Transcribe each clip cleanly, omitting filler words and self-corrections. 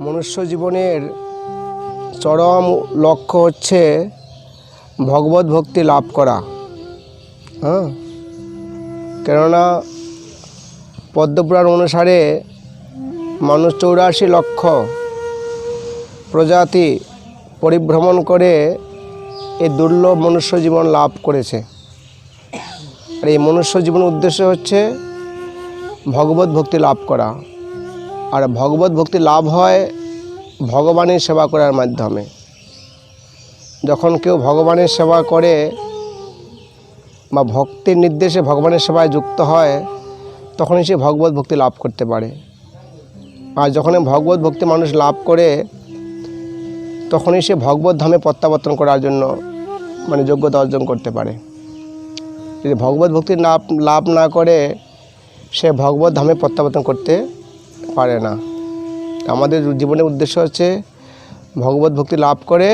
মনুষ্য জীবনের চরম লক্ষ্য হচ্ছে ভগবত ভক্তি লাভ করা। কেননা পদ্মপুরাণ অনুসারে মানুষ 84 লক্ষ প্রজাতি পরিভ্রমণ করে এই দুর্লভ মনুষ্য জীবন লাভ করেছে। আর এই মনুষ্য জীবনের উদ্দেশ্য হচ্ছে ভগবত ভক্তি লাভ করা। আর ভগবত ভক্তি লাভ হয় ভগবানের সেবা করার মাধ্যমে। যখন কেউ ভগবানের সেবা করে বা ভক্তির নির্দেশে ভগবানের সেবায় যুক্ত হয়, তখনই সে ভগবত ভক্তি লাভ করতে পারে। আর যখন ভগবত ভক্তি মানুষ লাভ করে, তখনই সে ভগবত ধামে প্রত্যাবর্তন করার জন্য যোগ্যতা অর্জন করতে পারে। যদি ভগবত ভক্তি লাভ না করে, সে ভগবত ধামে প্রত্যাবর্তন করতে পারে না। আমাদের জীবনের উদ্দেশ্য হচ্ছে ভগবত ভক্তি লাভ করে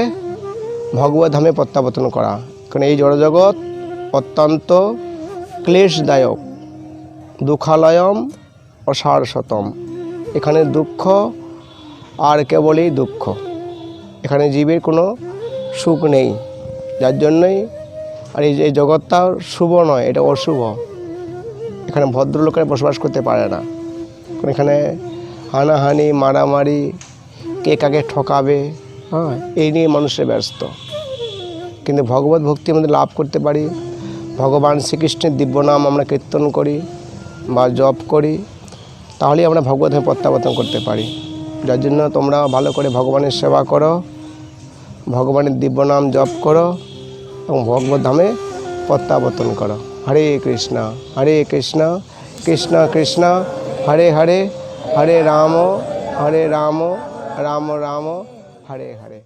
ভগবত ধামে প্রত্যাবর্তন করা। কারণ এই জড়জগৎ অত্যন্ত ক্লেশদায়ক, দুঃখালয়ম অসারশতম। এখানে দুঃখ আর কেবলই দুঃখ, এখানে জীবের কোনো সুখ নেই। যার জন্যই আর এই জগৎটা শুভ নয়, এটা অশুভ। এখানে ভদ্রলোকেরা বসবাস করতে পারে না। কারণ এখানে হানাহানি, মারামারি, কে কাকে ঠকাবে, এই নিয়ে মানুষের ব্যস্ত। কিন্তু ভগবত ভক্তি আমাদের লাভ করতে পারি। ভগবান শ্রীকৃষ্ণের দিব্য নাম আমরা কীর্তন করি বা জপ করি, তাহলেই আমরা ভগবত ধামে প্রত্যাবর্তন করতে পারি। যার জন্য তোমরা ভালো করে ভগবানের সেবা করো, ভগবানের দিব্য নাম জপ করো এবং ভগবত ধামে প্রত্যাবর্তন করো। হরে কৃষ্ণ কৃষ্ণ কৃষ্ণ হরে হরে, হরে রাম রাম রাম হরে হরে।